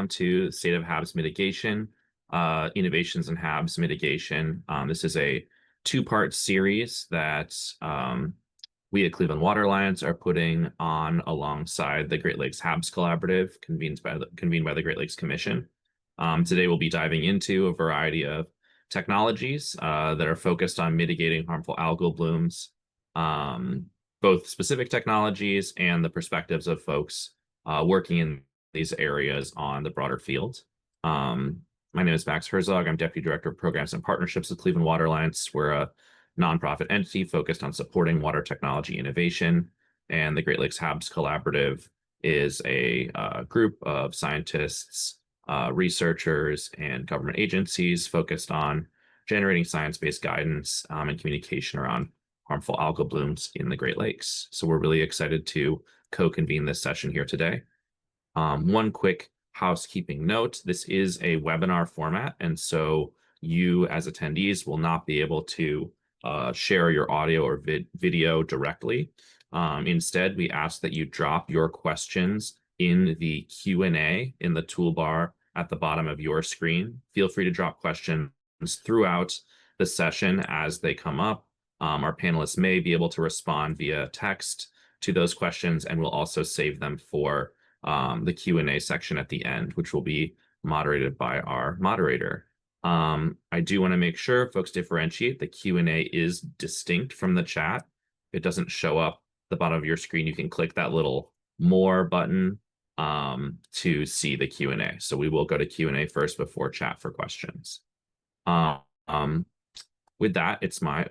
welcome to State of HABs Mitigation, Innovations in HABs Mitigation. This is a two-part series that we at Cleveland Water Alliance are putting on alongside the Great Lakes HABs Collaborative, convened by the Great Lakes Commission. Today we'll be diving into a variety of technologies that are focused on mitigating harmful algal blooms, both specific technologies and the perspectives of folks working in these areas on the broader field. My name is Max Herzog. I'm Deputy Director of Programs and Partnerships at Cleveland Water Alliance. We're a nonprofit entity focused on supporting water technology innovation. And the Great Lakes HABs Collaborative is a group of scientists, researchers, and government agencies focused on generating science-based guidance and communication around harmful algal blooms in the Great Lakes. So we're really excited to co-convene this session here today. One quick housekeeping note, this is a webinar format, and so you as attendees will not be able to share your audio or video directly. Instead, we ask that you drop your questions in the Q&A in the toolbar at the bottom of your screen. Feel free to drop questions throughout the session as they come up. Our panelists may be able to respond via text to those questions, and we'll also save them for the Q&A section at the end, which will be moderated by our moderator. I do want to make sure folks differentiate. The Q&A is distinct from the chat. It doesn't show up at the bottom of your screen. You can click that little more button to see the Q&A. So we will go to Q&A first before chat for questions. With that, it's my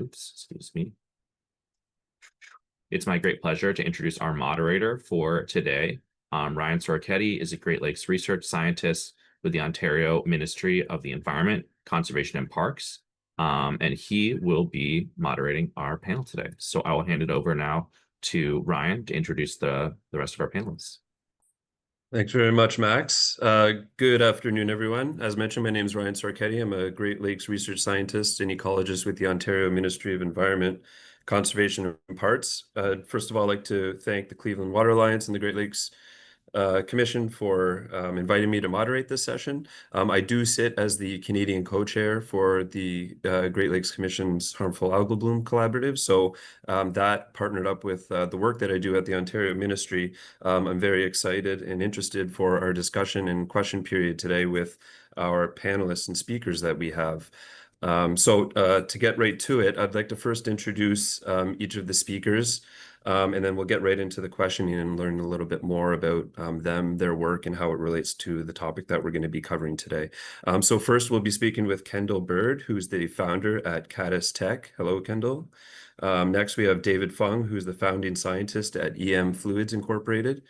great pleasure to introduce our moderator for today. Ryan Sorichetti is a Great Lakes research scientist with the Ontario Ministry of the Environment, Conservation and Parks, and he will be moderating our panel today. So I will hand it over now to Ryan to introduce the rest of our panelists. Thanks very much, Max. Good afternoon, everyone. As mentioned, my name is Ryan Sorichetti. I'm a Great Lakes research scientist and ecologist with the Ontario Ministry of Environment, Conservation and Parks. First of all, I'd like to thank the Cleveland Water Alliance and the Great Lakes Commission for inviting me to moderate this session. I do sit as the Canadian co-chair for the Great Lakes Commission's Harmful Algal Bloom Collaborative. So that partnered up with the work that I do at the Ontario Ministry. I'm very excited and interested for our discussion and question period today with our panelists and speakers that we have. To get right to it, I'd like to first introduce each of the speakers. And then we'll get right into the questioning and learn a little bit more about them, their work, and how it relates to the topic that we're going to be covering today. So first, we'll be speaking with Kendall Byrd, who's the founder at Caddis Tech. Hello, Kendall. Next, we have David Fung, who's the founding scientist at EM Fluids Incorporated.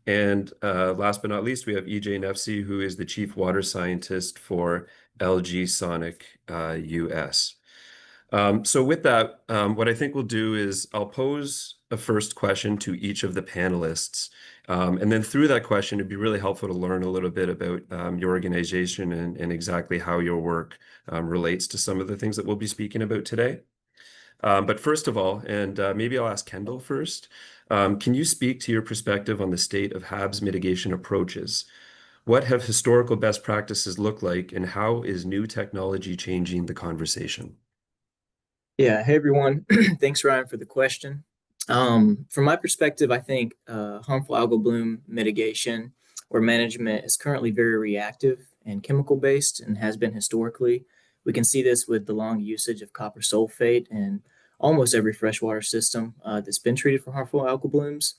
And last but not least, we have Neafsey, who is the chief water scientist for Algaecides US. So with that, what I think we'll do is I'll pose a first question to each of the panelists. And then through that question, it'd be really helpful to learn a little bit about your organization and exactly how your work relates to some of the things that we'll be speaking about today. But first of all, and maybe I'll ask Kendall first, can you speak to your perspective on the state of HABs mitigation approaches? What have historical best practices looked like, and how is new technology changing the conversation? Yeah, hey everyone. Thanks, Ryan, for the question. From my perspective, I think harmful algal bloom mitigation or management is currently very reactive and chemical-based and has been historically. We can see this with the long usage of copper sulfate in almost every freshwater system that's been treated for harmful algal blooms.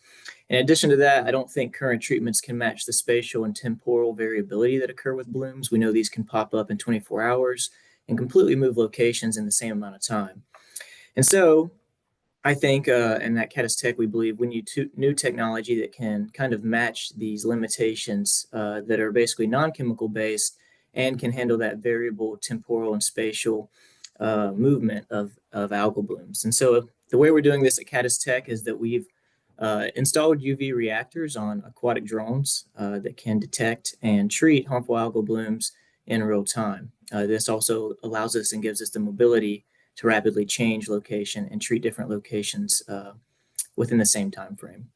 In addition to that, I don't think current treatments can match the spatial and temporal variability that occur with blooms. We know these can pop up in 24 hours and completely move locations in the same amount of time. And so I think, and at Caddis Tech, we believe we need new technology that can kind of match these limitations that are basically non-chemical based and can handle that variable temporal and spatial movement of algal blooms. And so the way we're doing this at Caddis Tech is that we've installed UV reactors on aquatic drones that can detect and treat harmful algal blooms in real time. This also allows us and gives us the mobility to rapidly change location and treat different locations within the same time frame.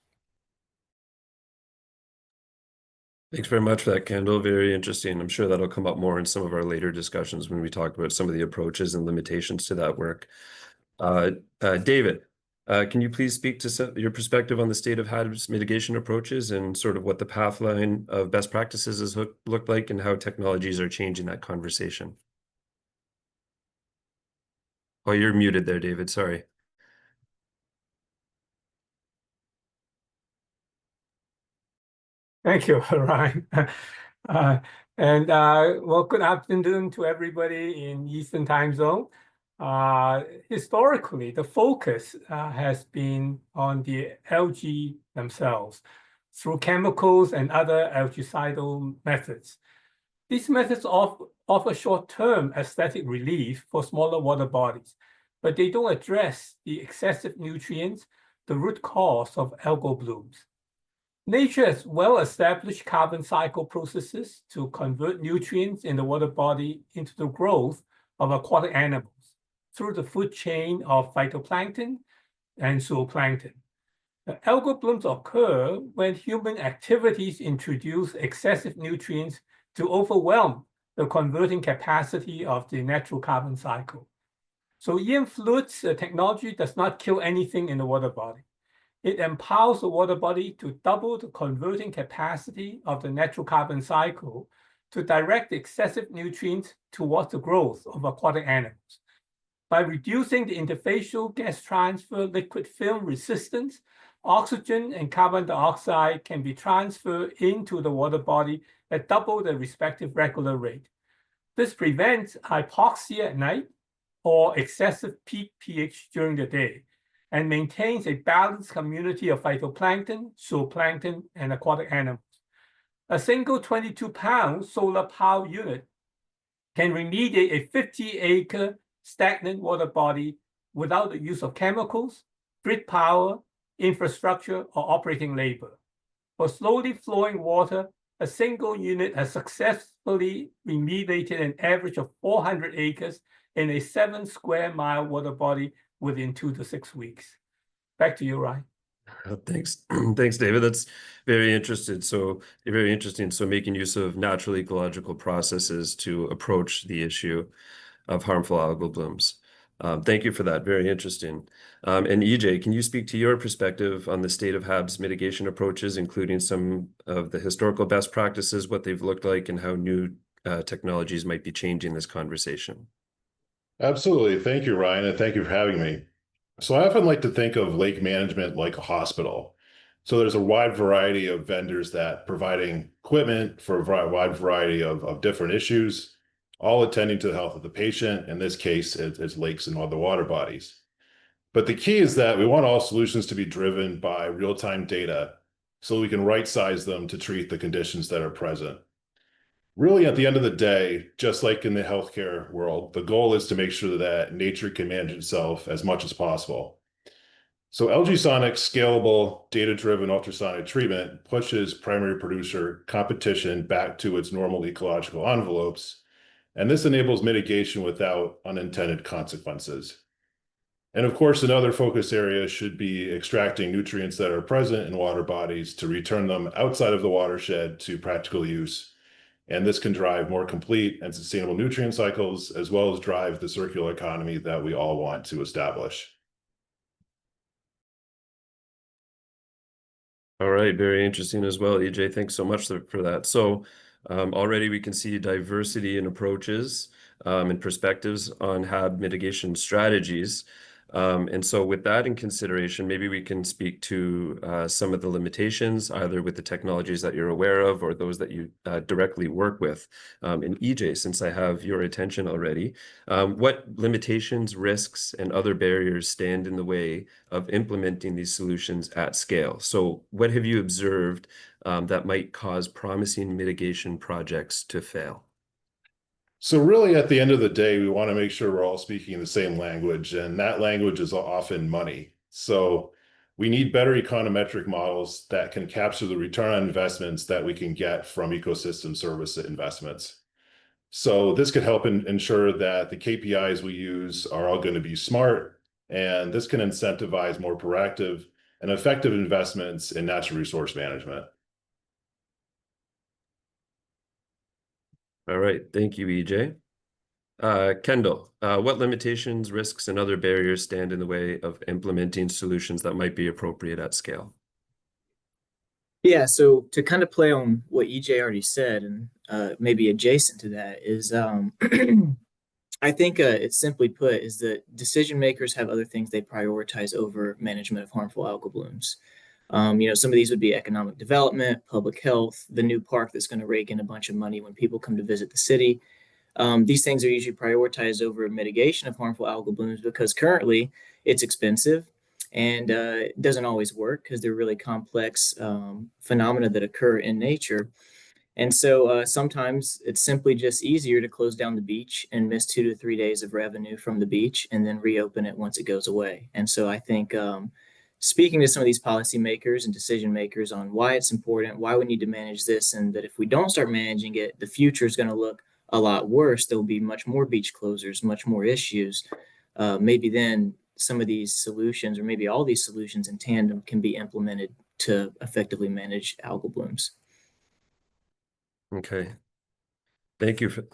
Thanks very much for that, Kendall. Very interesting. I'm sure that'll come up more in some of our later discussions when we talk about some of the approaches and limitations to that work. David, can you please speak to your perspective on the state of HABs mitigation approaches and sort of what the pathline of best practices has looked like and how technologies are changing that conversation? Oh, you're muted there, David. Sorry. Thank you, Ryan. Well, good afternoon to everybody in Eastern Time Zone. Historically, the focus has been on the algae themselves through chemicals and other algaecidal methods. These methods offer short-term aesthetic relief for smaller water bodies, but they don't address the excessive nutrients, the root cause of algal blooms. Nature has well-established carbon cycle processes to convert nutrients in the water body into the growth of aquatic animals through the food chain of phytoplankton and zooplankton. The algal blooms occur when human activities introduce excessive nutrients to overwhelm the converting capacity of the natural carbon cycle. So EM fluids technology does not kill anything in the water body. It empowers the water body to double the converting capacity of the natural carbon cycle to direct excessive nutrients towards the growth of aquatic animals. By reducing the interfacial gas transfer liquid film resistance, oxygen and carbon dioxide can be transferred into the water body at double the respective regular rate. This prevents hypoxia at night or excessive peak pH during the day, and maintains a balanced community of phytoplankton, zooplankton, and aquatic animals. A single 22-pound solar power unit can remediate a 50-acre stagnant water body without the use of chemicals, grid power, infrastructure, or operating labor. For slowly flowing water, a single unit has successfully remediated an average of 400 acres in a 7-square-mile water body within 2 to 6 weeks. Back to you, Ryan. Thanks. Thanks, David. That's very interesting. So making use of natural ecological processes to approach the issue of harmful algal blooms. Thank you for that. Very interesting. And EJ, can you speak to your perspective on the state of HABs mitigation approaches, including some of the historical best practices, what they've looked like, and how new technologies might be changing this conversation? Absolutely. Thank you, Ryan, and thank you for having me. So I often like to think of lake management like a hospital. So there's a wide variety of vendors that providing equipment for a wide variety of different issues, all attending to the health of the patient. In this case, it's lakes and other water bodies. But the key is that we want all solutions to be driven by real-time data so we can right-size them to treat the conditions that are present. Really, at the end of the day, just like in the healthcare world, the goal is to make sure that nature can manage itself as much as possible. So Algaesonic's scalable, data-driven ultrasonic treatment pushes primary producer competition back to its normal ecological envelopes, and this enables mitigation without unintended consequences. And of course, another focus area should be extracting nutrients that are present in water bodies to return them outside of the watershed to practical use. And this can drive more complete and sustainable nutrient cycles, as well as drive the circular economy that we all want to establish. All right, very interesting as well, EJ. Thanks so much for that. So already we can see diversity in approaches and perspectives on HAB mitigation strategies. And so with that in consideration, maybe we can speak to some of the limitations, either with the technologies that you're aware of or those that you directly work with. And EJ, since I have your attention already, what limitations, risks, and other barriers stand in the way of implementing these solutions at scale? So what have you observed that might cause promising mitigation projects to fail? So really, at the end of the day, we want to make sure we're all speaking the same language, and that language is often money. So we need better econometric models that can capture the return on investments that we can get from ecosystem service investments. So this could help ensure that the KPIs we use are all going to be smart, and this can incentivize more proactive and effective investments in natural resource management. All right, thank you, EJ. Kendall, what limitations, risks, and other barriers stand in the way of implementing solutions that might be appropriate at scale? Yeah, so to kind of play on what EJ already said, and maybe adjacent to that is, I think it's simply put is that decision makers have other things they prioritize over management of harmful algal blooms. Some of these would be economic development, public health, the new park that's going to rake in a bunch of money when people come to visit the city. These things are usually prioritized over mitigation of harmful algal blooms because currently it's expensive and it doesn't always work because they're really complex phenomena that occur in nature. And so sometimes it's simply just easier to close down the beach and miss 2 to 3 days of revenue from the beach and then reopen it once it goes away. And so I think speaking to some of these policymakers and decision makers on why it's important, why we need to manage this, and that if we don't start managing it, the future is going to look a lot worse. There'll be much more beach closures, much more issues. Maybe then some of these solutions, or maybe all these solutions in tandem, can be implemented to effectively manage algal blooms. Okay. Thank you for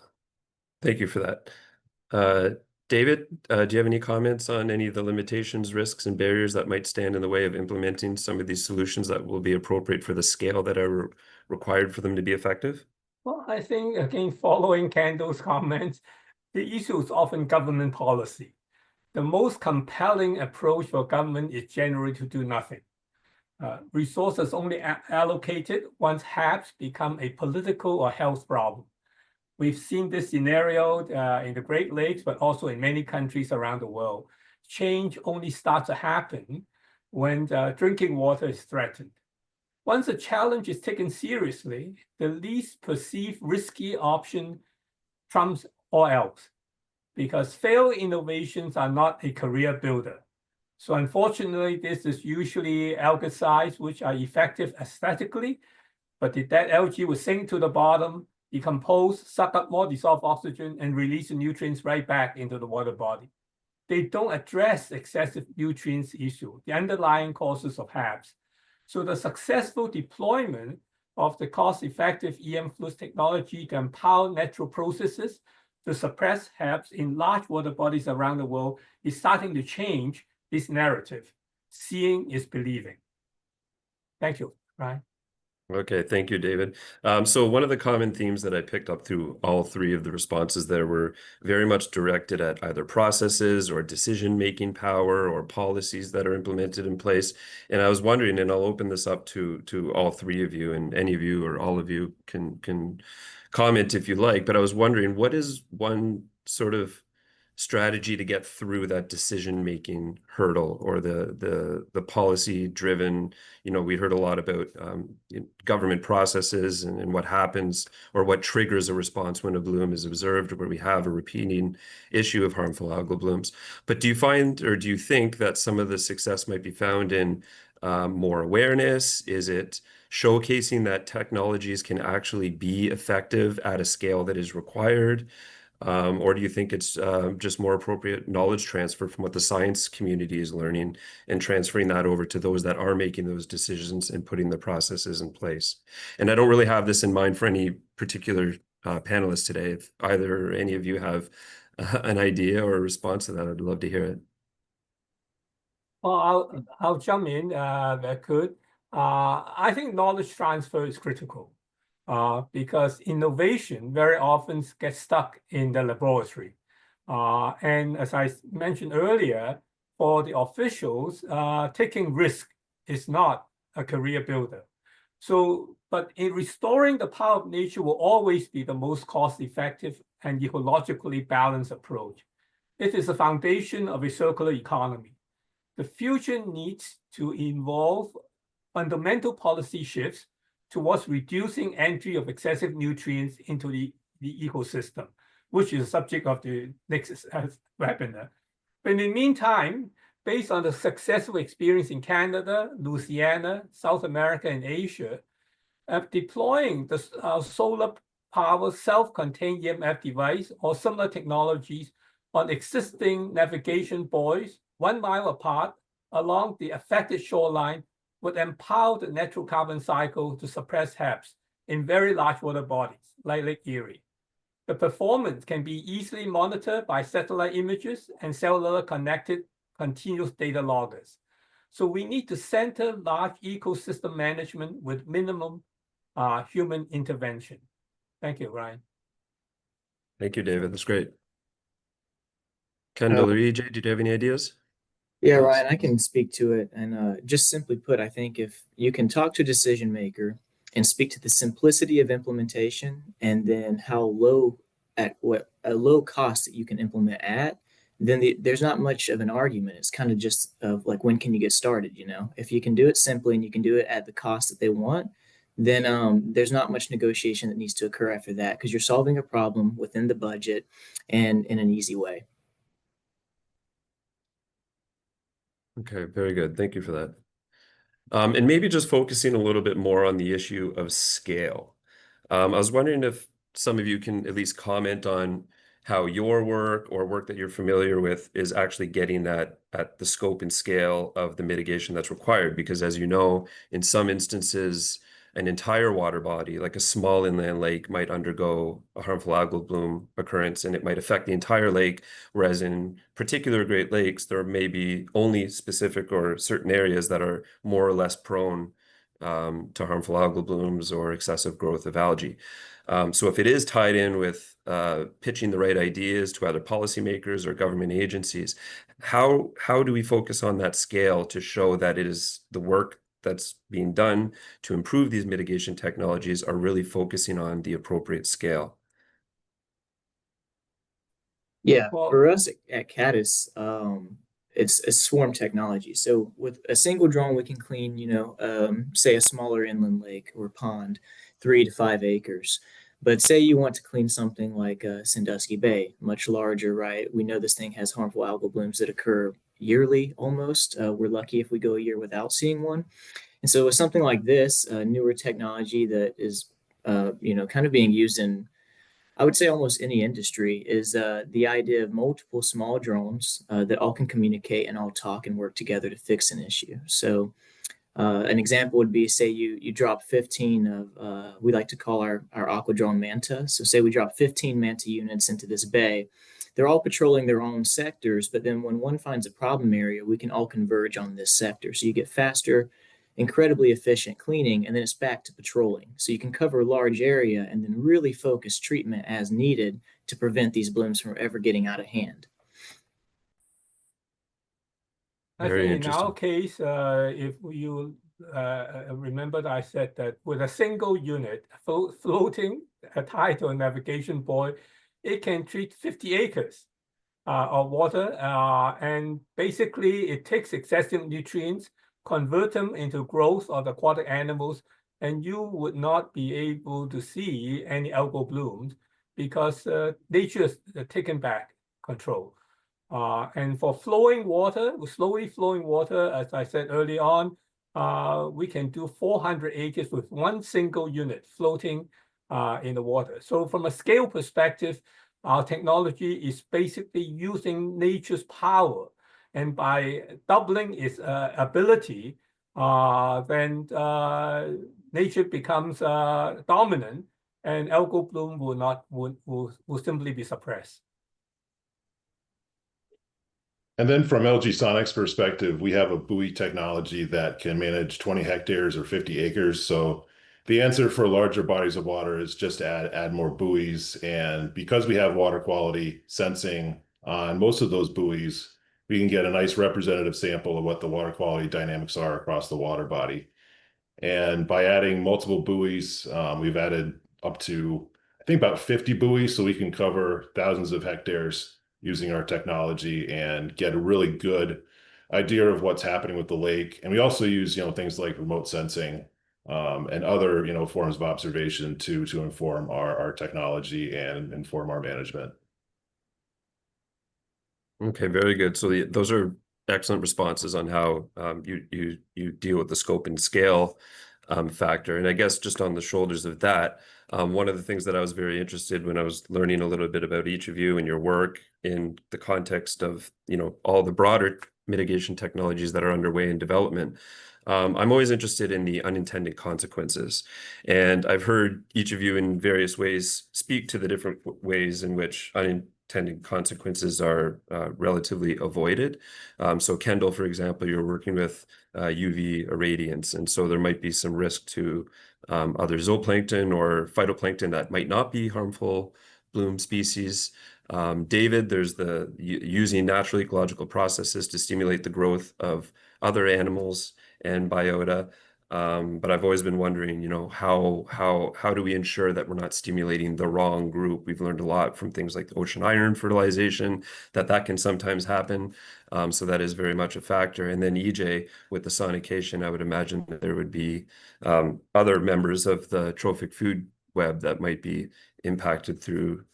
that. David, do you have any comments on any of the limitations, risks, and barriers that might stand in the way of implementing some of these solutions that will be appropriate for the scale that are required for them to be effective? Well, I think, again, following Kendall's comments, the issue is often government policy. The most compelling approach for government is generally to do nothing. Resources only allocated once HABs become a political or health problem. We've seen this scenario in the Great Lakes, but also in many countries around the world. Change only starts to happen when drinking water is threatened. Once a challenge is taken seriously, the least perceived risky option trumps all else, because failed innovations are not a career builder. So unfortunately, this is usually algaecides, which are effective aesthetically, but the dead algae will sink to the bottom, decompose, suck up more dissolved oxygen, and release the nutrients right back into the water body. They don't address excessive nutrients issue, the underlying causes of HABs. So the successful deployment of the cost-effective EM fluids technology to empower natural processes to suppress HABs in large water bodies around the world is starting to change this narrative. Seeing is believing. Thank you, Ryan. Okay, thank you, David. So one of the common themes that I picked up through all three of the responses there were very much directed at either processes or decision-making power or policies that are implemented in place. And I was wondering, and I'll open this up to all three of you, and any of you or all of you can comment if you like, but I was wondering, what is one sort of strategy to get through that decision-making hurdle, or the policy-driven, we heard a lot about government processes and what happens or what triggers a response when a bloom is observed, where we have a repeating issue of harmful algal blooms. But do you find, or do you think that some of the success might be found in more awareness? Is it showcasing that technologies can actually be effective at a scale that is required? Or do you think it's just more appropriate knowledge transfer from what the science community is learning and transferring that over to those that are making those decisions and putting the processes in place? And I don't really have this in mind for any particular panelists today. If either or any of you have an idea or a response to that, I'd love to hear it. Well, I'll jump in if I could. I think knowledge transfer is critical. Because innovation very often gets stuck in the laboratory. And as I mentioned earlier, for the officials, taking risk is not a career builder. So, but in restoring the power of nature will always be the most cost-effective and ecologically balanced approach. It is the foundation of a circular economy. The future needs to involve fundamental policy shifts towards reducing entry of excessive nutrients into the ecosystem, which is the subject of the next webinar. But in the meantime, based on the successful experience in Canada, Louisiana, South America, and Asia, deploying the solar power self-contained EMF device or similar technologies on existing navigation buoys 1 mile apart along the affected shoreline would empower the natural carbon cycle to suppress HABs in very large water bodies like Lake Erie. The performance can be easily monitored by satellite images and cellular connected continuous data loggers. So we need to center large ecosystem management with minimum human intervention. Thank you, Ryan. Thank you, David. That's great. Kendall or EJ, did you have any ideas? Yeah, Ryan, I can speak to it. And just simply put, I think if you can talk to a decision maker and speak to the simplicity of implementation and then how low at what a low cost that you can implement at, then there's not much of an argument. It's kind of just of like, when can you get started? You know, if you can do it simply and you can do it at the cost that they want, then there's not much negotiation that needs to occur after that, because you're solving a problem within the budget and in an easy way. Okay, very good. Thank you for that. And maybe just focusing a little bit more on the issue of scale. I was wondering if some of you can at least comment on how your work or work that you're familiar with is actually getting at the scope and scale of the mitigation that's required. Because as you know, in some instances, an entire water body, like a small inland lake, might undergo a harmful algal bloom occurrence, and it might affect the entire lake. Whereas in particular Great Lakes, there may be only specific or certain areas that are more or less prone to harmful algal blooms or excessive growth of algae. So if it is tied in with pitching the right ideas to either policymakers or government agencies, how do we focus on that scale to show that it is the work that's being done to improve these mitigation technologies are really focusing on the appropriate scale? Yeah, Well, for us at Caddis, it's a swarm technology. So with a single drone, we can clean, say a smaller inland lake or pond, 3 to 5 acres. But say you want to clean something like Sandusky Bay, much larger, right? We know this thing has harmful algal blooms that occur yearly almost. We're lucky if we go a year without seeing one. And so with something like this, newer technology that is, kind of being used in, I would say, almost any industry, is the idea of multiple small drones that all can communicate and all talk and work together to fix an issue. So an example would be, say you drop 15 of, we like to call our aqua drone manta. So say we drop 15 manta units into this bay. They're all patrolling their own sectors, but then when one finds a problem area, we can all converge on this sector. So you get faster, incredibly efficient cleaning, and then it's back to patrolling. So you can cover a large area and then really focus treatment as needed to prevent these blooms from ever getting out of hand. I Very think in our interesting. case, if you remember that I said that with a single unit floating tied to a navigation buoy, it can treat 50 acres of water. And basically, it takes excessive nutrients, convert them into growth of aquatic animals, and you would not be able to see any algal blooms because nature has taken back control. And for flowing water, slowly flowing water, as I said early on, we can do 400 acres with one single unit floating in the water. So from a scale perspective, our technology is basically using nature's power. And by doubling its ability, then nature becomes dominant, and algal bloom will simply be suppressed. And then from LG Sonic's perspective, we have a buoy technology that can manage 20 hectares or 50 acres. So the answer for larger bodies of water is just to add more buoys. And because we have water quality sensing on most of those buoys, we can get a nice representative sample of what the water quality dynamics are across the water body. And by adding multiple buoys, we've added up to, I think, about 50 buoys, so we can cover thousands of hectares using our technology and get a really good idea of what's happening with the lake. And we also use, things like remote sensing and other, forms of observation to inform our technology and inform our management. Okay, very good. So those are excellent responses on how you deal with the scope and scale factor. And I guess just on the shoulders of that, one of the things that I was very interested when I was learning a little bit about each of you and your work in the context of, all the broader mitigation technologies that are underway in development, I'm always interested in the unintended consequences. And I've heard each of you in various ways speak to the different ways in which unintended consequences are relatively avoided. So Kendall, for example, you're working with UV irradiance, and so there might be some risk to other zooplankton or phytoplankton that might not be harmful bloom species. David, there's the using natural ecological processes to stimulate the growth of other animals and biota. But I've always been wondering, you know, how do we ensure that we're not stimulating the wrong group? We've learned a lot from things like the ocean iron fertilization, that can sometimes happen. So that is very much a factor. And then EJ, with the sonication, I would imagine that there would be other members of the trophic food web that might be impacted through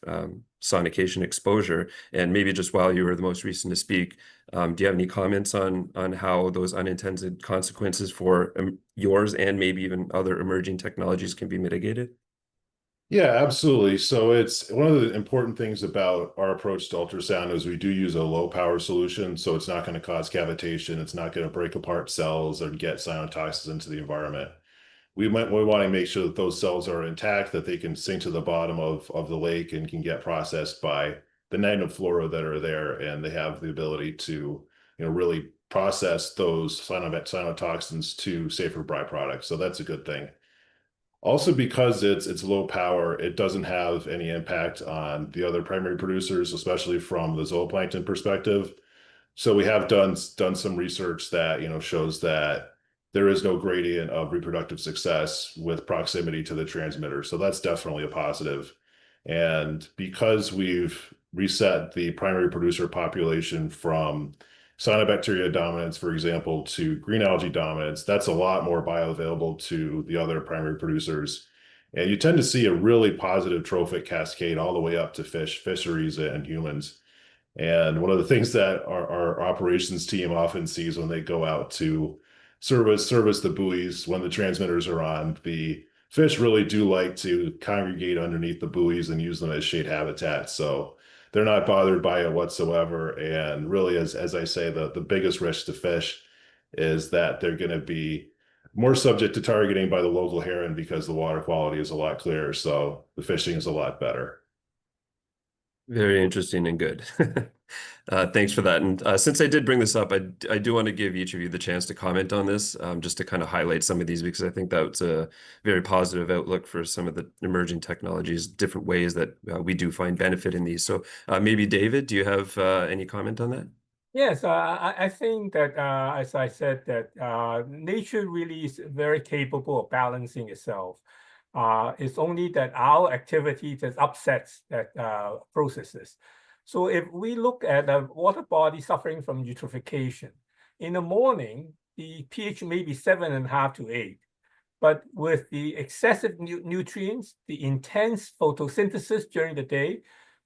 sonication exposure. And maybe just while you were the most recent to speak, do you have any comments on how those unintended consequences for yours and maybe even other emerging technologies can be mitigated? Yeah, absolutely. So it's one of the important things about our approach to ultrasound is we do use a low power solution. So it's not going to cause cavitation. It's not going to break apart cells or get cyanotoxins into the environment. We want to make sure that those cells are intact, that they can sink to the bottom of the lake and can get processed by the native flora that are there, and they have the ability to, really process those cyanotoxins to safer byproducts. So that's a good thing. Also, because it's low power, it doesn't have any impact on the other primary producers, especially from the zooplankton perspective. So we have done some research that shows that there is no gradient of reproductive success with proximity to the transmitter. So that's definitely a positive. And because we've reset the primary producer population from cyanobacteria dominance, for example, to green algae dominance, that's a lot more bioavailable to the other primary producers. And you tend to see a really positive trophic cascade all the way up to fish, fisheries, and humans. And one of the things that our operations team often sees when they go out to service the buoys when the transmitters are on, the fish really do like to congregate underneath the buoys and use them as shade habitat. So they're not bothered by it whatsoever. And really, as I say, the biggest risk to fish is that they're going to be more subject to targeting by the local heron because the water quality is a lot clearer. So the fishing is a lot better. Very interesting and good. Thanks for that. And since I did bring this up, I do want to give each of you the chance to comment on this, just to kind of highlight some of these, because I think that's a very positive outlook for some of the emerging technologies, different ways that we do find benefit in these. So maybe David, do you have any comment on that? Yes, I think that, as I said, that nature really is very capable of balancing itself. It's only that our activity that upsets that processes. So if we look at a water body suffering from eutrophication, in the morning, the pH may be 7.5 to 8. But with the excessive nutrients, the intense photosynthesis during the day,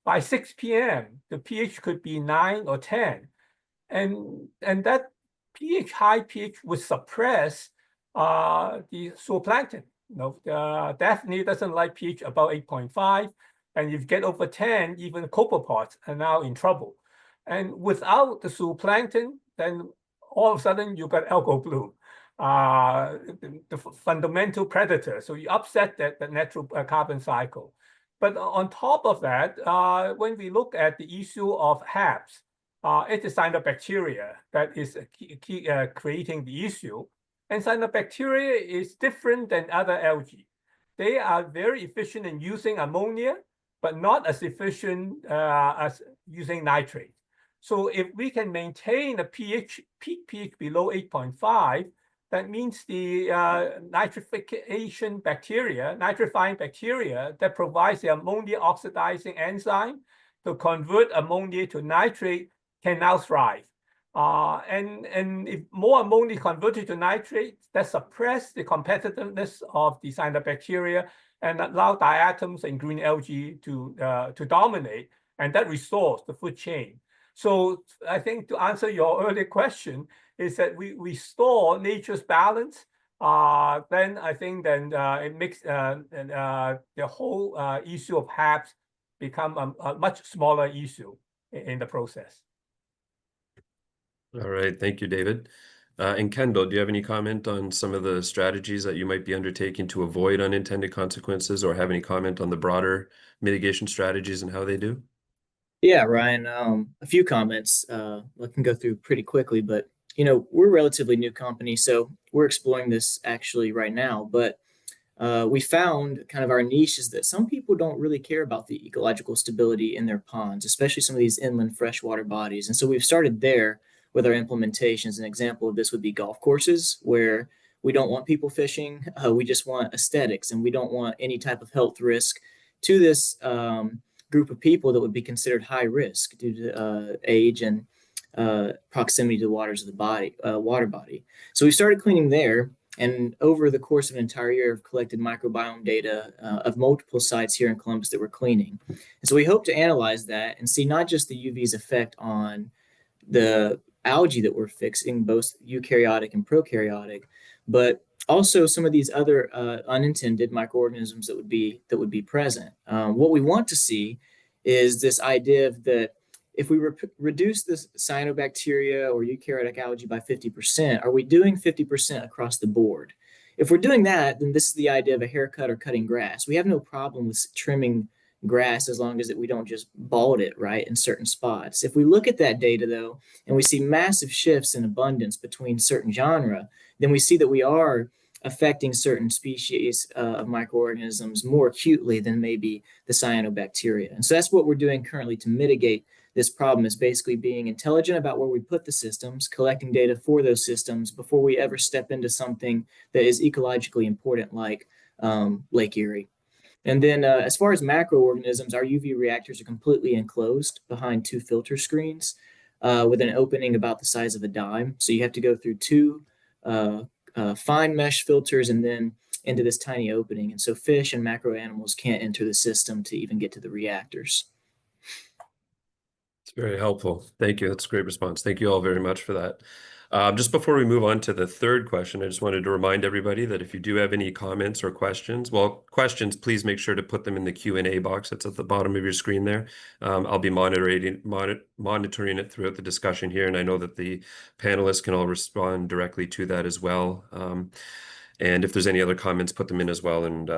by 6 p.m., the pH could be 9 or 10. And that high pH would suppress the zooplankton. Daphne doesn't like pH above 8.5. And if you get over 10, even copepods are now in trouble. And without the zooplankton, then all of a sudden you've got algal bloom, the fundamental predator. So you upset that natural carbon cycle. But on top of that, when we look at the issue of HABs, it is cyanobacteria that is creating the issue. And cyanobacteria is different than other algae. They are very efficient in using ammonia, but not as efficient as using nitrate. So if we can maintain a peak pH below 8.5, that means the nitrification bacteria, nitrifying bacteria that provides the ammonia oxidizing enzyme to convert ammonia to nitrate can now thrive. And if more ammonia converted to nitrate, that suppress the competitiveness of the cyanobacteria and allow diatoms and green algae to dominate, and that restores the food chain. So I think to answer your earlier question is that we restore nature's balance. Then I think it makes the whole issue of HABs become a much smaller issue in the process. All right, thank you, David. And Kendall, do you have any comment on some of the strategies that you might be undertaking to avoid unintended consequences, or have any comment on the broader mitigation strategies and how they do? Yeah, Ryan, a few comments I can go through pretty quickly, but we're a relatively new company, so we're exploring this actually right now. But we found kind of our niche is that some people don't really care about the ecological stability in their ponds, especially some of these inland freshwater bodies. And so we've started there with our implementations. An example of this would be golf courses, where we don't want people fishing. We just want aesthetics, and we don't want any type of health risk to this group of people that would be considered high risk due to age and proximity to the waters of the water body. So we started cleaning there. And over the course of an entire year, I've collected microbiome data of multiple sites here in Columbus that we're cleaning. And so we hope to analyze that and see not just the UV's effect on the algae that we're fixing, both eukaryotic and prokaryotic, but also some of these other unintended microorganisms that would be present. What we want to see is this idea of that if we reduce this cyanobacteria or eukaryotic algae by 50%, are we doing 50% across the board? If we're doing that, then this is the idea of a haircut or cutting grass. We have no problem with trimming grass as long as we don't just bald it, right, in certain spots. If we look at that data, though, and we see massive shifts in abundance between certain genera, then we see that we are affecting certain species of microorganisms more acutely than maybe the cyanobacteria. And so that's what we're doing currently to mitigate this problem, is basically being intelligent about where we put the systems, collecting data for those systems before we ever step into something that is ecologically important like Lake Erie. And then as far as macroorganisms, our UV reactors are completely enclosed behind 2 filter screens with an opening about the size of a dime. So you have to go through 2 fine mesh filters and then into this tiny opening. And so fish and macro animals can't enter the system to even get to the reactors. It's very helpful. Thank you. That's a great response. Thank you all very much for that. Just before we move on to the third question, I just wanted to remind everybody that if you do have any comments or questions, please make sure to put them in the Q&A box that's at the bottom of your screen there. I'll be monitoring it throughout the discussion here, and I know that the panelists can all respond directly to that as well. And if there's any other comments, put them in as well, and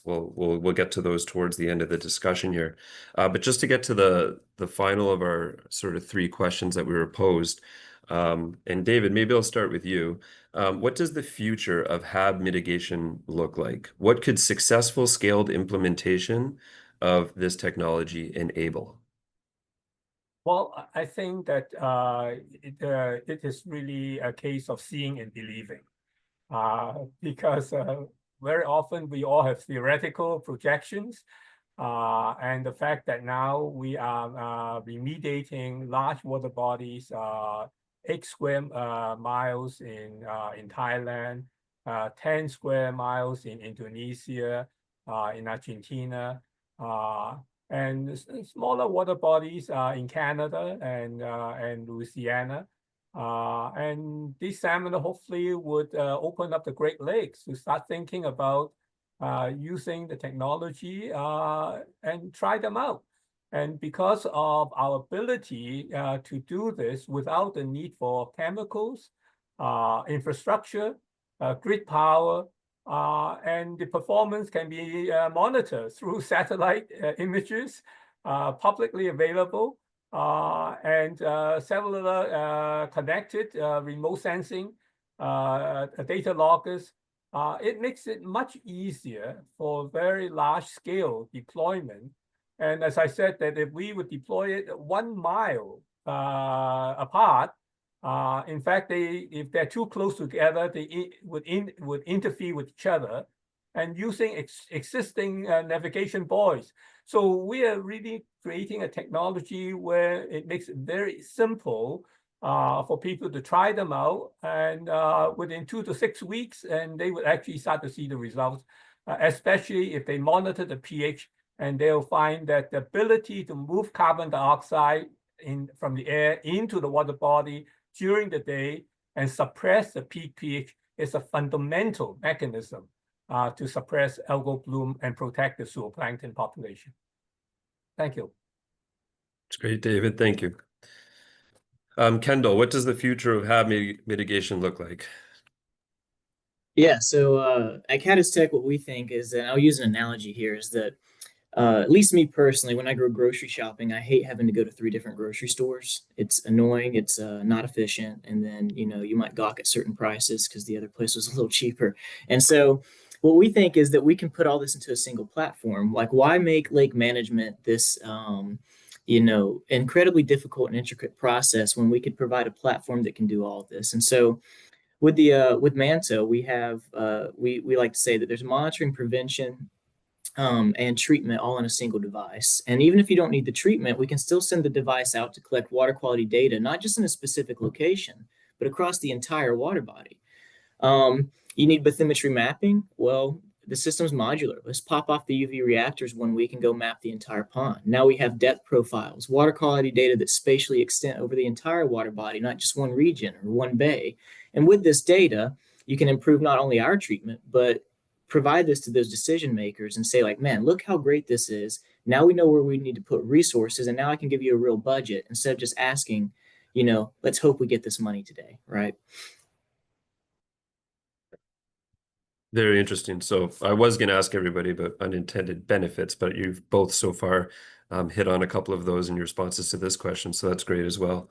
we'll get to those towards the end of the discussion here. But just to get to the final of our sort of 3 questions that we were posed, and David, maybe I'll start with you. What does the future of HAB mitigation look like? What could successful scaled implementation of this technology enable? Well, I think that it is really a case of seeing and believing. Because very often we all have theoretical projections, and the fact that now we are remediating large water bodies, 8 square miles in Thailand, 10 square miles in Indonesia, in Argentina, and smaller water bodies in Canada and Louisiana. And this seminar hopefully would open up the Great Lakes to start thinking about using the technology and try them out. And because of our ability to do this without the need for chemicals, infrastructure, grid power, and the performance can be monitored through satellite images, publicly available, and cellular connected remote sensing data loggers, it makes it much easier for very large scale deployment. And as I said, that if we would deploy it 1 mile apart, in fact, if they're too close together, they would interfere with each other, and using existing navigation buoys. So we are really creating a technology where it makes it very simple for people to try them out, and within 2 to 6 weeks, and they would actually start to see the results, especially if they monitor the pH, and they'll find that the ability to move carbon dioxide from the air into the water body during the day and suppress the peak pH is a fundamental mechanism to suppress algal bloom and protect the zooplankton population. Thank you. It's great, David. Thank you. Kendall, what does the future of HAB mitigation look like? Yeah, so at Caddis Tech, what we think is, and I'll use an analogy here, is that at least me personally, when I go grocery shopping, I hate having to go to 3 different grocery stores. It's annoying, it's not efficient, and then you might gawk at certain prices because the other place was a little cheaper. And so, what we think is that we can put all this into a single platform. Like, why make lake management this incredibly difficult and intricate process when we could provide a platform that can do all of this? And so with Manto, we have we like to say that there's monitoring, prevention, and treatment all in a single device. And even if you don't need the treatment, we can still send the device out to collect water quality data, not just in a specific location, but across the entire water body. You need bathymetry mapping. Well, the system's modular. Let's pop off the UV reactors 1 week and go map the entire pond. Now we have depth profiles, water quality data that spatially extend over the entire water body, not just one region or one bay. And with this data, you can improve not only our treatment, but provide this to those decision makers and say, like, man, look how great this is. Now we know where we need to put resources, and now I can give you a real budget instead of just asking, let's hope we get this money today, right? Very interesting. So I was going to ask everybody about unintended benefits, but you've both so far hit on a couple of those in your responses to this question. So that's great as well.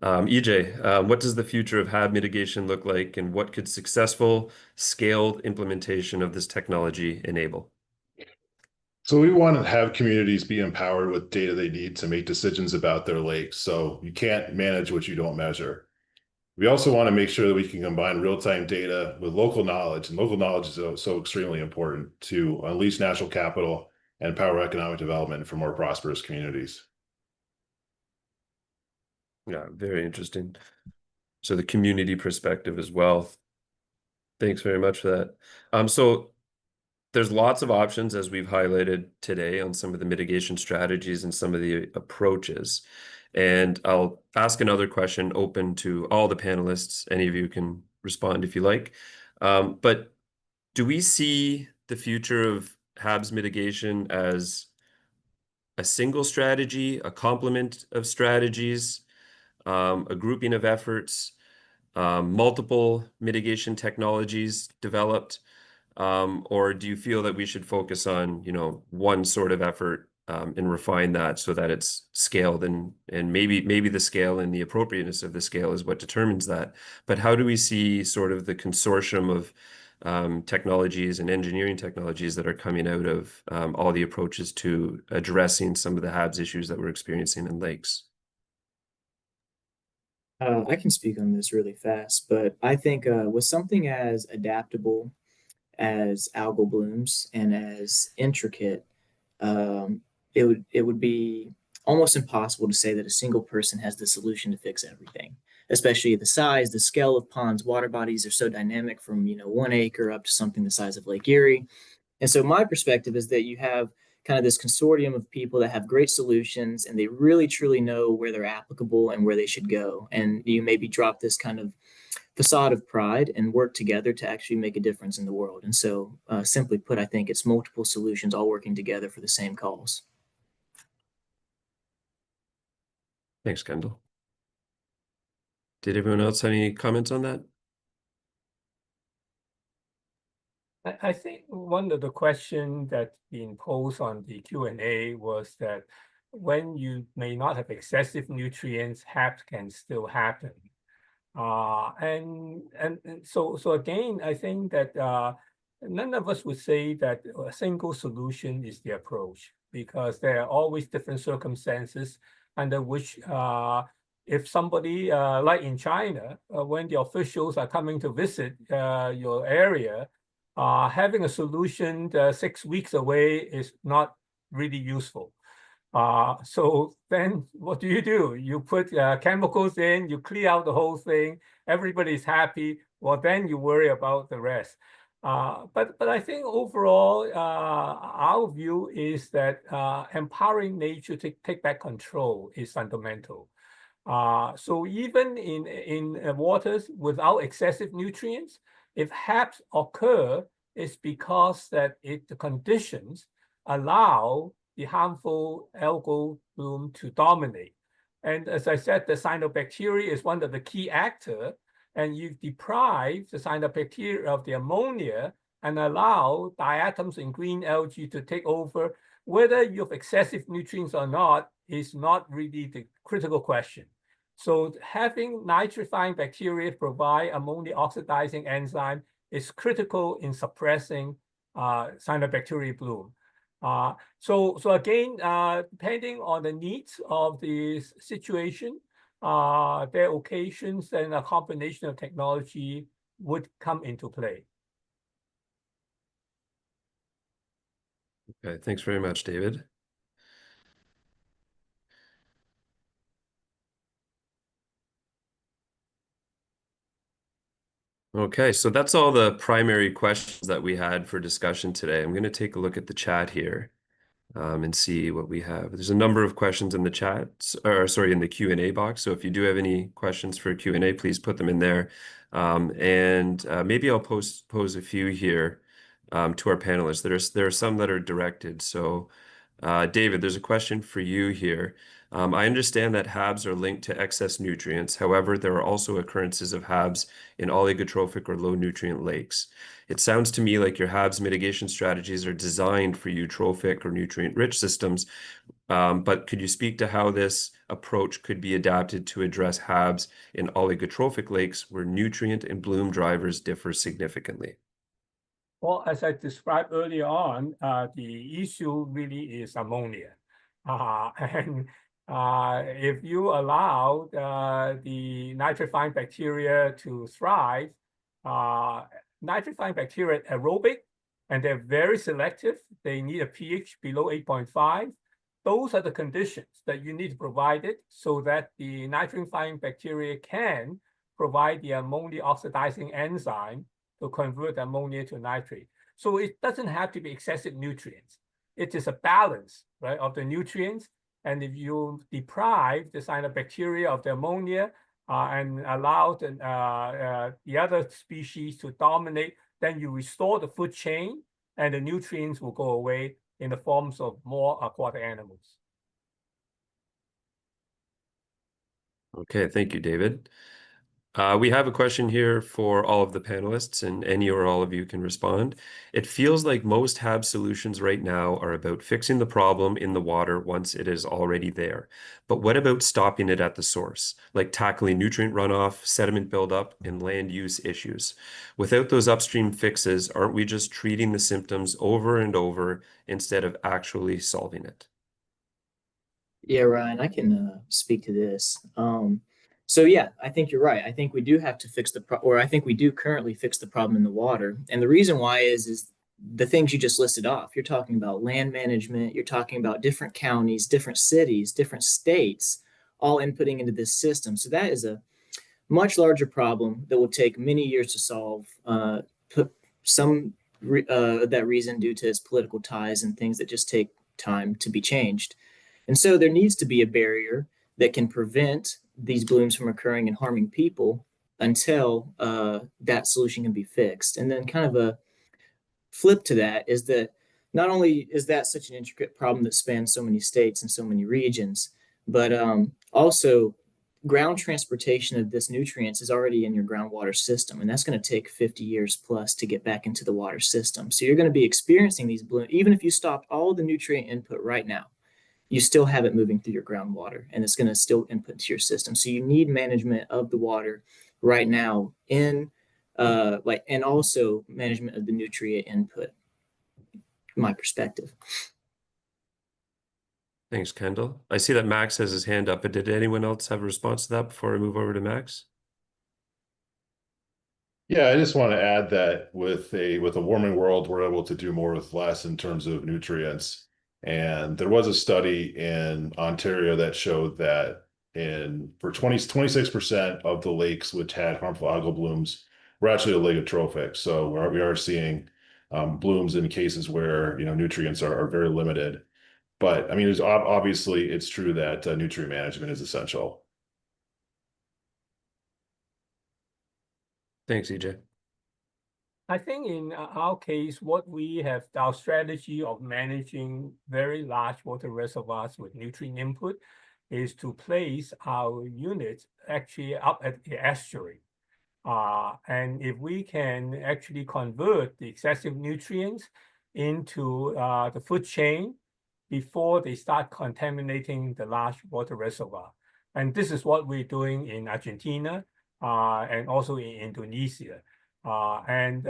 EJ, what does the future of HAB mitigation look like, and what could successful, scaled implementation of this technology enable? So we want to have communities be empowered with data they need to make decisions about their lakes. So you can't manage what you don't measure. We also want to make sure that we can combine real-time data with local knowledge, and local knowledge is so extremely important to unleash natural capital and empower economic development for more prosperous communities. Yeah, very interesting. So the community perspective as well. Thanks very much for that. So there's lots of options, as we've highlighted today, on some of the mitigation strategies and some of the approaches. And I'll ask another question open to all the panelists. Any of you can respond if you like. But do we see the future of HABs mitigation as a single strategy, a complement of strategies, a grouping of efforts, multiple mitigation technologies developed? Or do you feel that we should focus on, one sort of effort and refine that so that it's scaled, and maybe the scale and the appropriateness of the scale is what determines that? But how do we see sort of the consortium of technologies and engineering technologies that are coming out of all the approaches to addressing some of the HABs issues that we're experiencing in lakes? I can speak on this really fast, but I think with something as adaptable as algal blooms and as intricate, it would be almost impossible to say that a single person has the solution to fix everything. Especially the size, the scale of ponds, water bodies are so dynamic, from 1 acre up to something the size of Lake Erie. And so my perspective is that you have kind of this consortium of people that have great solutions, and they really truly know where they're applicable and where they should go. And you maybe drop this kind of facade of pride and work together to actually make a difference in the world. And so simply put, I think it's multiple solutions all working together for the same cause. Thanks, Kendall. Did everyone else have any comments on that? I think one of the questions that's been posed on the Q&A was that when you may not have excessive nutrients, HABs can still happen. And so again, I think that none of us would say that a single solution is the approach, because there are always different circumstances under which if somebody, like in China, when the officials are coming to visit your area, having a solution 6 weeks away is not really useful. So then what do? You put chemicals in, you clear out the whole thing, everybody's happy. Well, then you worry about the rest. But I think overall, our view is that empowering nature to take back control is fundamental. So even in waters without excessive nutrients, if HABs occur, it's because that the conditions allow the harmful algal bloom to dominate. And as I said, the cyanobacteria is one of the key actors, and you deprive the cyanobacteria of the ammonia and allow diatoms in green algae to take over. Whether you have excessive nutrients or not is not really the critical question. So having nitrifying bacteria provide ammonia oxidizing enzyme is critical in suppressing cyanobacteria bloom. So again, depending on the needs of the situation, there are occasions and a combination of technology would come into play. Okay, thanks very much, David. Okay, so that's all the primary questions that we had for discussion today. I'm going to take a look at the chat here and see what we have. There's a number of questions in the chat, or sorry, in the Q&A box. So if you do have any questions for Q&A, please put them in there. Maybe I'll pose a few here to our panelists. There are some that are directed. So David, there's a question for you here. I understand that HABs are linked to excess nutrients. However, there are also occurrences of HABs in oligotrophic or low nutrient lakes. It sounds to me like your HABs mitigation strategies are designed for eutrophic or nutrient-rich systems, but could you speak to how this approach could be adapted to address HABs in oligotrophic lakes where nutrient and bloom drivers differ significantly? Well, as I described earlier on, the issue really is ammonia. If you allow the nitrifying bacteria to thrive, nitrifying bacteria are aerobic and they're very selective. They need a pH below 8.5. Those are the conditions that you need to provide it so that the nitrifying bacteria can provide the ammonia oxidizing enzyme to convert ammonia to nitrate. So it doesn't have to be excessive nutrients. It is a balance, right, of the nutrients. And if you deprive the cyanobacteria of the ammonia and allow the other species to dominate, then you restore the food chain and the nutrients will go away in the forms of more aquatic animals. Okay, thank you, David. We have a question here for all of the panelists, and any or all of you can respond. It feels like most HAB solutions right now are about fixing the problem in the water once it is already there. But what about stopping it at the source, like tackling nutrient runoff, sediment buildup, and land use issues? Without those upstream fixes, aren't we just treating the symptoms over and over instead of actually solving it? Yeah, Ryan, I can speak to this. So yeah, I think you're right. I think we do have to fix or I think we do currently fix the problem in the water. And the reason why is the things you just listed off. You're talking about land management, you're talking about different counties, different cities, different states, all inputting into this system. So that is a much larger problem that will take many years to solve. Some that reason due to its political ties and things that just take time to be changed. And so there needs to be a barrier that can prevent these blooms from occurring and harming people until that solution can be fixed. And then kind of a flip to that is that not only is that such an intricate problem that spans so many states and so many regions, but also ground transportation of this nutrients is already in your groundwater system. And that's going to take 50 years plus to get back into the water system. So you're going to be experiencing these blooms, even if you stopped all the nutrient input right now, you still have it moving through your groundwater and it's going to still input to your system. So you need management of the water right now and also management of the nutrient input, my perspective. Thanks, Kendall. I see that Max has his hand up, but did anyone else have a response to that before I move over to Max? Yeah, I just want to add that with a warming world, we're able to do more with less in terms of nutrients. And there was a study in Ontario that showed that for 26% of the lakes which had harmful algal blooms were actually oligotrophic. So we are seeing blooms in cases where nutrients are very limited. But I mean, obviously it's true that nutrient management is essential. Thanks, EJ. I think in our case, our strategy of managing very large water reservoirs with nutrient input is to place our units actually up at the estuary. And if we can actually convert the excessive nutrients into the food chain before they start contaminating the large water reservoir. And this is what we're doing in Argentina and also in Indonesia. And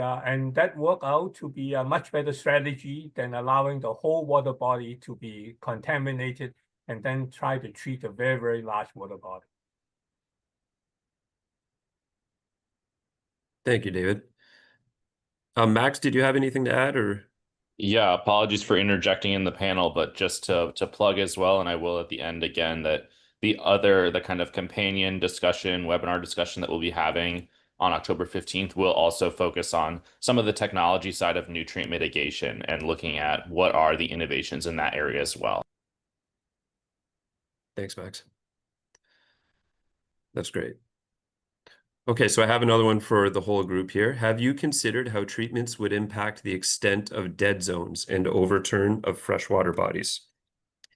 that worked out to be a much better strategy than allowing the whole water body to be contaminated and then try to treat a very, very large water body. Thank you, David. Max, did you have anything to add, or? Yeah, apologies for interjecting in the panel, but just to plug as well, and I will at the end again, that the kind of companion discussion, webinar discussion that we'll be having on October 15th will also focus on some of the technology side of nutrient mitigation and looking at what are the innovations in that area as well. Thanks, Max. That's great. Okay, so I have another one for the whole group here. Have you considered how treatments would impact the extent of dead zones and overturn of freshwater bodies?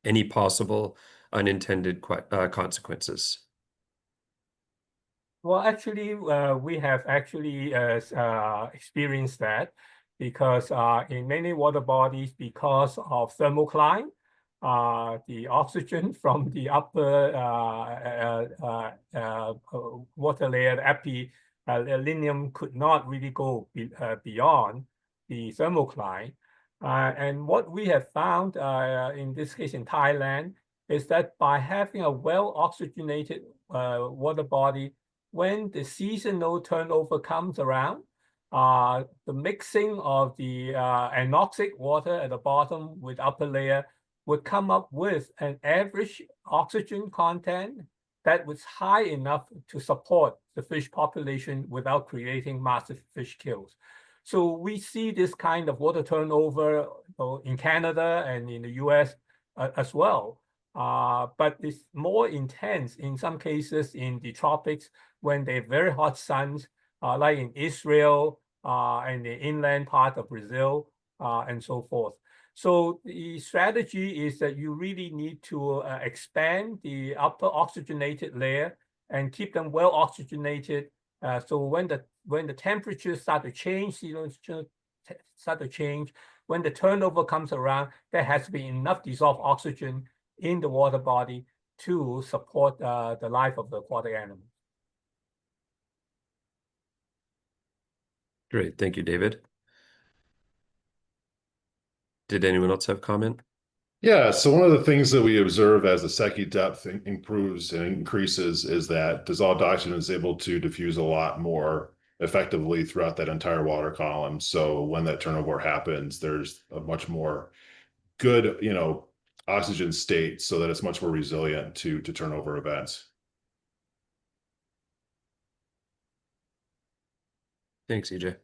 Any possible unintended consequences? Well, actually, we have actually experienced that because in many water bodies, because of thermocline, the oxygen from the upper water layer, the epilineum, could not really go beyond the thermocline. And what we have found in this case in Thailand is that by having a well-oxygenated water body, when the seasonal turnover comes around, the mixing of the anoxic water at the bottom with upper layer would come up with an average oxygen content that was high enough to support the fish population without creating massive fish kills. So we see this kind of water turnover in Canada and in the US as well. But it's more intense in some cases in the tropics when they have very hot suns, like in Israel and the inland part of Brazil and so forth. So the strategy is that you really need to expand the upper oxygenated layer and keep them well oxygenated. So when the temperatures start to change, when the turnover comes around, there has to be enough dissolved oxygen in the water body to support the life of the aquatic animals. Great, thank you, David. Did anyone else have comment? Yeah, so one of the things that we observe as the Secchi depth improves and increases is that dissolved oxygen is able to diffuse a lot more effectively throughout that entire water column. So when that turnover happens, there's a much more good, oxygen state so that it's much more resilient to turnover events. Thanks, EJ.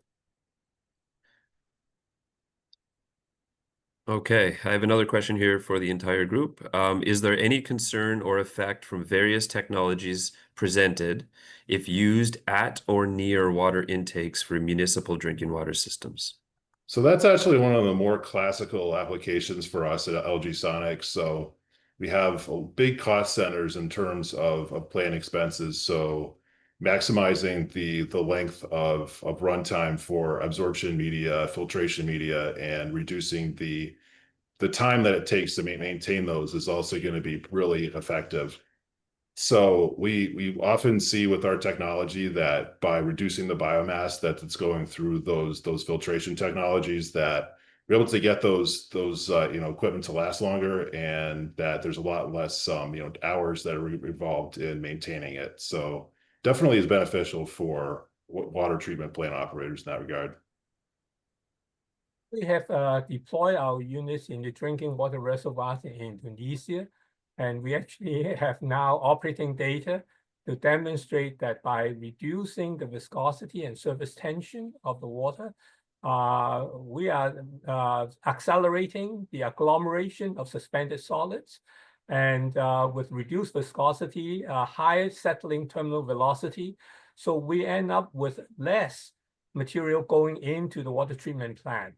Okay, I have another question here for the entire group. Is there any concern or effect from various technologies presented if used at or near water intakes for municipal drinking water systems? So that's actually one of the more classical applications for us at Algaecides. So we have big cost centers in terms of plant expenses. So maximizing the length of runtime for absorption media, filtration media, and reducing the time that it takes to maintain those is also going to be really effective. So we often see with our technology that by reducing the biomass that's going through those filtration technologies, that we're able to get those equipment to last longer, and that there's a lot less hours that are involved in maintaining it. So definitely is beneficial for water treatment plant operators in that regard. We have deployed our units in the drinking water reservoirs in Indonesia, and we actually have now operating data to demonstrate that by reducing the viscosity and surface tension of the water, we are accelerating the agglomeration of suspended solids. And with reduced viscosity, higher settling terminal velocity, so we end up with less material going into the water treatment plant.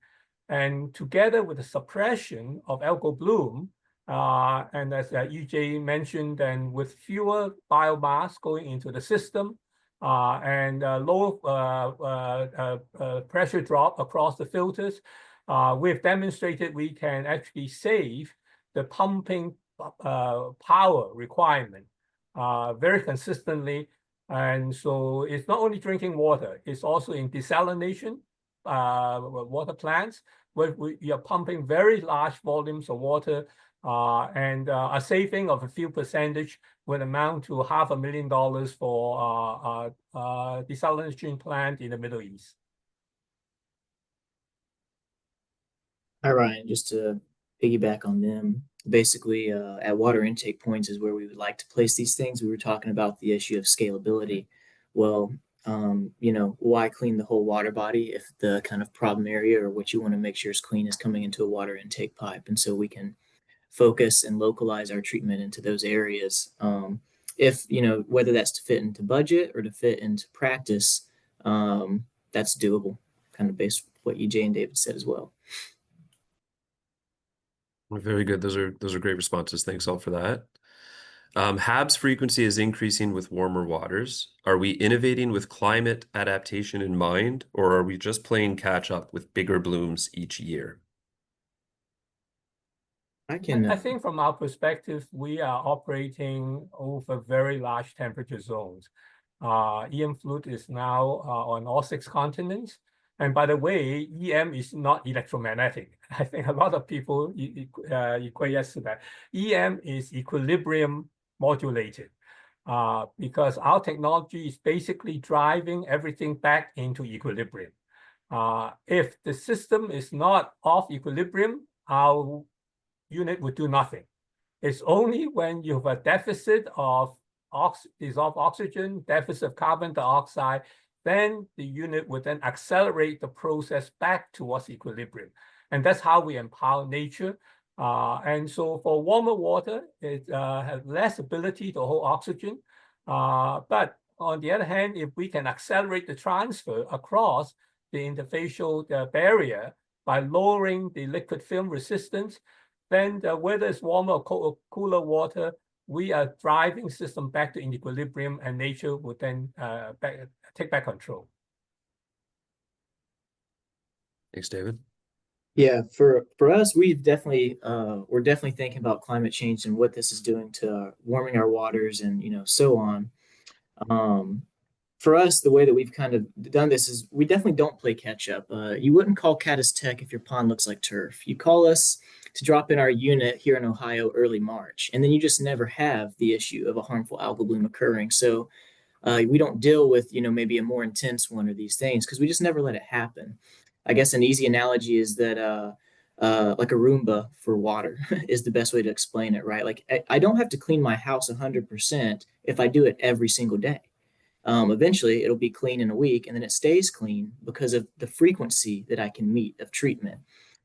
And together with the suppression of algal bloom, And as EJ mentioned, and with fewer biomass going into the system and low pressure drop across the filters, we've demonstrated we can actually save the pumping power requirement very consistently. And so it's not only drinking water, it's also in desalination water plants, where we are pumping very large volumes of water, and a saving of a few percentage would amount to $500,000 for desalination plant in the Middle East. Hi, Ryan. Just to piggyback on them, basically at water intake points is where we would like to place these things. We were talking about the issue of scalability. Well, why clean the whole water body if the kind of problem area or what you want to make sure is clean is coming into a water intake pipe? And so we can focus and localize our treatment into those areas. If, whether that's to fit into budget or to fit into practice, that's doable, kind of based on what EJ and David said as well. Very good. Those are great responses. Thanks all for that. HABs frequency is increasing with warmer waters. Are we innovating with climate adaptation in mind, or are we just playing catch up with bigger blooms each year? I think from our perspective, we are operating over very large temperature zones. EM fluid is now on all 6 continents. And by the way, EM is not electromagnetic. I think a lot of people equate to that. EM is equilibrium modulated because our technology is basically driving everything back into equilibrium. If the system is not off equilibrium, our unit would do nothing. It's only when you have a deficit of dissolved oxygen, deficit of carbon dioxide, then the unit would then accelerate the process back towards equilibrium. And that's how we empower nature. And so for warmer water, it has less ability to hold oxygen. But on the other hand, if we can accelerate the transfer across the interfacial barrier by lowering the liquid film resistance, then whether it's warmer or cooler water, we are driving system back to equilibrium, and nature would then take back control. Thanks, David. Yeah, for us, we're definitely thinking about climate change and what this is doing to warming our waters and so on. For us, the way that we've kind of done this is we definitely don't play catch up. You wouldn't call Caddis Tech if your pond looks like turf. You call us to drop in our unit here in Ohio early March, and then you just never have the issue of a harmful algal bloom occurring. So we don't deal with maybe a more intense one or these things because we just never let it happen. I guess an easy analogy is that like a Roomba for water is the best way to explain it, right? Like I don't have to clean my house 100% if I do it every single day. Eventually it'll be clean in a week, and then it stays clean because of the frequency that I can meet of treatment,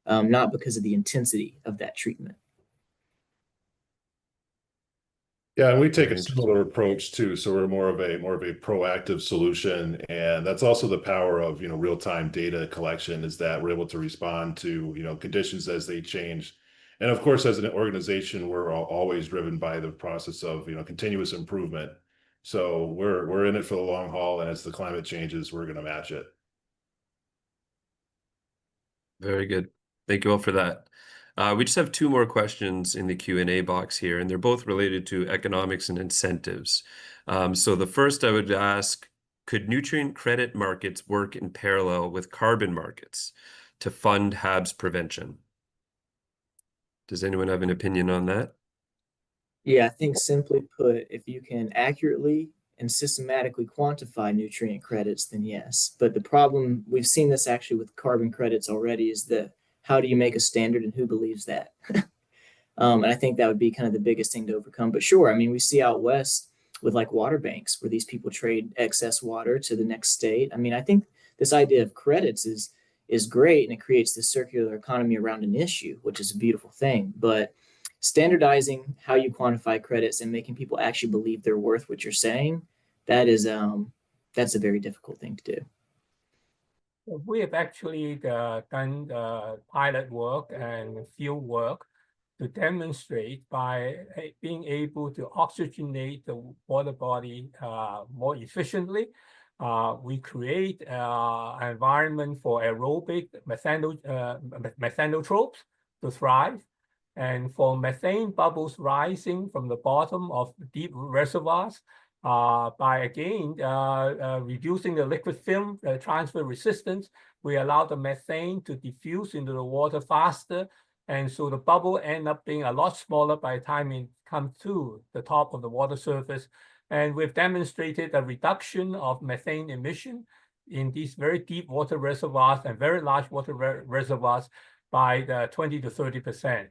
not because of the intensity of that treatment. Yeah, and we take a similar approach too. So we're more of a proactive solution, and that's also the power of real-time data collection, is that we're able to respond to conditions as they change. And of course, as an organization, we're always driven by the process of continuous improvement. So we're in it for the long haul, and as the climate changes, we're going to match it. Very good. Thank you all for that. We just have 2 more questions in the Q&A box here, and they're both related to economics and incentives. So the first I would ask, could nutrient credit markets work in parallel with carbon markets to fund HABs prevention? Does anyone have an opinion on that? Yeah, I think simply put, if you can accurately and systematically quantify nutrient credits, then yes. But the problem, we've seen this actually with carbon credits already, is that how do you make a standard and who believes that? And I think that would be kind of the biggest thing to overcome. But sure, I mean, we see out west with like water banks where these people trade excess water to the next state. I mean, I think this idea of credits is great, and it creates this circular economy around an issue, which is a beautiful thing. But standardizing how you quantify credits and making people actually believe they're worth what you're saying, that's a very difficult thing to do. We have actually done pilot work and field work to demonstrate by being able to oxygenate the water body more efficiently. We create an environment for aerobic methanotropes to thrive. And for methane bubbles rising from the bottom of deep reservoirs, by again reducing the liquid film transfer resistance, we allow the methane to diffuse into the water faster. And so the bubble end up being a lot smaller by the time it comes to the top of the water surface. And we've demonstrated a reduction of methane emission in these very deep water reservoirs and very large water reservoirs by the 20 to 30%.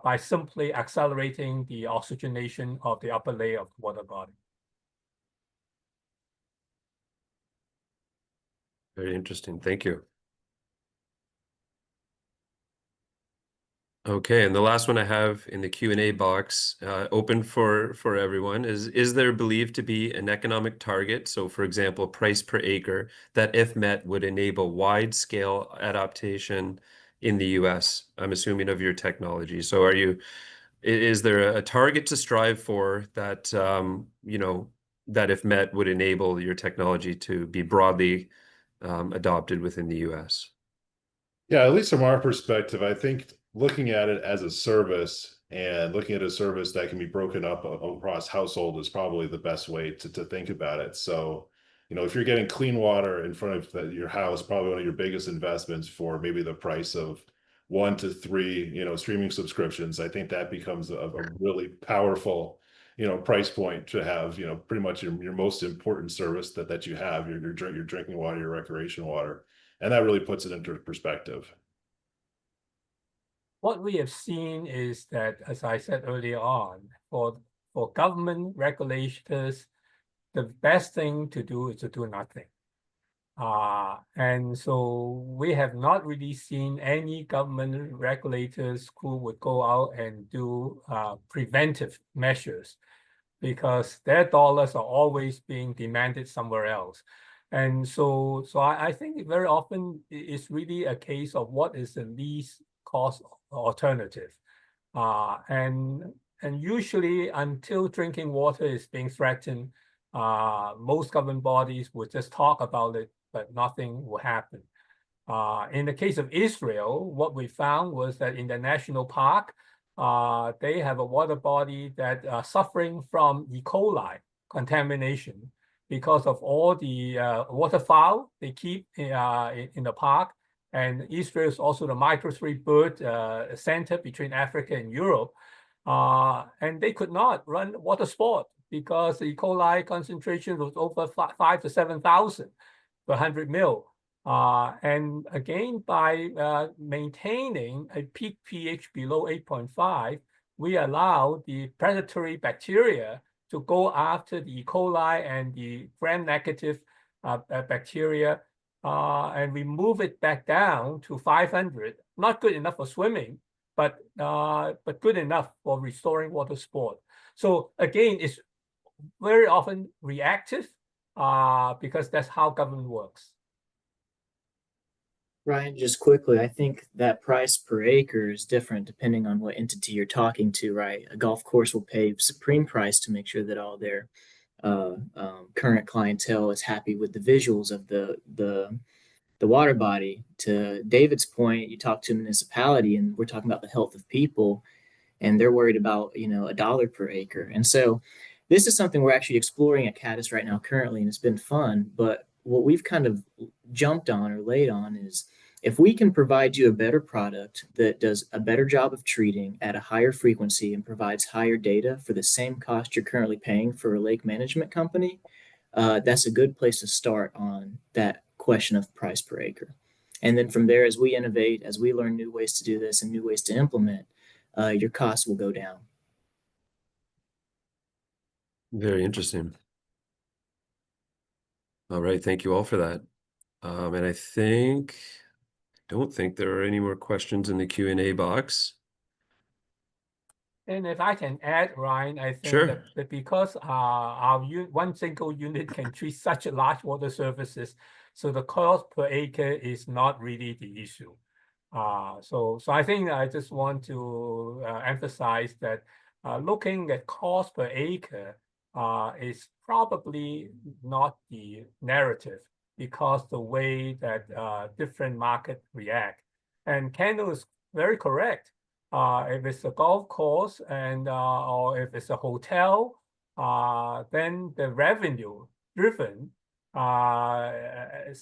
By simply accelerating the oxygenation of the upper layer of the water body. Very interesting. Thank you. Okay, and the last one I have in the Q&A box, open for everyone, is there believed to be an economic target? So, for example, price per acre that, if met, would enable wide-scale adaptation in the US? I'm assuming of your technology. So, is there a target to strive for that, that if met would enable your technology to be broadly adopted within the US? Yeah, at least from our perspective, I think looking at it as a service and looking at a service that can be broken up across household is probably the best way to think about it. So, if you're getting clean water in front of your house, probably one of your biggest investments for maybe the price of 1 to 3, streaming subscriptions, I think that becomes a really powerful, price point to have, pretty much your most important service that you have, your drinking water, your recreation water. And that really puts it into perspective. What we have seen is that, as I said earlier on, for government regulators, the best thing to do is to do nothing. And so we have not really seen any government regulators who would go out and do preventive measures, because their dollars are always being demanded somewhere else. And so I think very often it's really a case of what is the least cost alternative. And usually until drinking water is being threatened, most government bodies would just talk about it, but nothing will happen. In the case of Israel, what we found was that in the national park, they have a water body that are suffering from E. coli contamination because of all the waterfowl they keep in the park. And Israel is also the migratory bird center between Africa and Europe. And they could not run water sport because the E. coli concentration was over 5 to 7,000 per 100 mil. And again, by maintaining a peak pH below 8.5, we allow the predatory bacteria to go after the E. coli and the gram-negative bacteria, and we move it back down to 500. Not good enough for swimming, but good enough for restoring water sport. So again, it's very often reactive because that's how government works. Ryan, just quickly, I think that price per acre is different depending on what entity you're talking to, right? A golf course will pay supreme price to make sure that all their current clientele is happy with the visuals of the water body. To David's point, you talk to a municipality and we're talking about the health of people, and they're worried about, $1 per acre. And so this is something we're actually exploring at Caddis right now currently, and it's been fun. But what we've kind of jumped on or laid on is, if we can provide you a better product that does a better job of treating at a higher frequency and provides higher data for the same cost you're currently paying for a lake management company, that's a good place to start on that question of price per acre. And then from there, as we innovate, as we learn new ways to do this and new ways to implement, your costs will go down. Very interesting. All right, thank you all for that. And I don't think there are any more questions in the Q&A box. And if I can add, Ryan, I think Sure. that because our one single unit can treat such large water surfaces, so the cost per acre is not really the issue. So I think I just want to emphasize that looking at cost per acre is probably not the narrative, because the way that different markets react. And Kendall is very correct. If it's a golf course and or if it's a hotel, then the revenue driven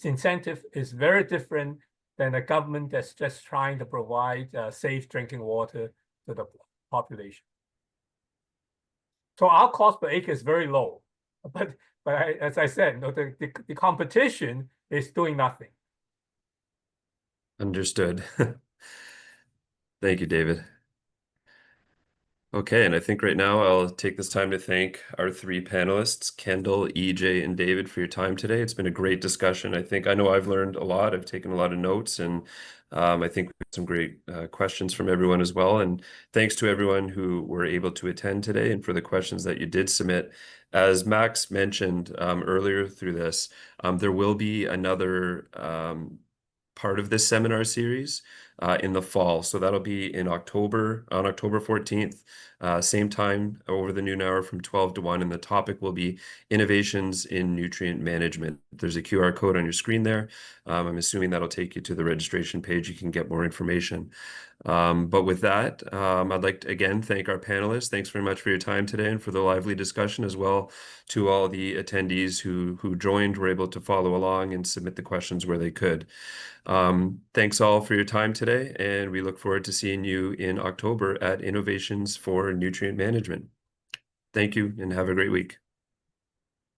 incentive is very different than a government that's just trying to provide safe drinking water to the population. So our cost per acre is very low, but as I said, the competition is doing nothing. Understood. Thank you, David. Okay, and I think right now I'll take this time to thank our three panelists, Kendall, EJ, and David, for your time today. It's been a great discussion. I know I've learned a lot. I've taken a lot of notes, and I think we had some great questions from everyone as well. And thanks to everyone who were able to attend today and for the questions that you did submit. As Max mentioned earlier through this, there will be another part of this seminar series in the fall. So that'll be in October, on October 14th, same time over the noon hour from 12 to 1. And the topic will be innovations in nutrient management. There's a QR code on your screen there. I'm assuming that'll take you to the registration page. You can get more information. But with that, I'd like to again thank our panelists. Thanks very much for your time today and for the lively discussion, as well to all the attendees who joined, were able to follow along and submit the questions where they could. Thanks all for your time today, and we look forward to seeing you in October at Innovations for Nutrient Management. Thank you and have a great week.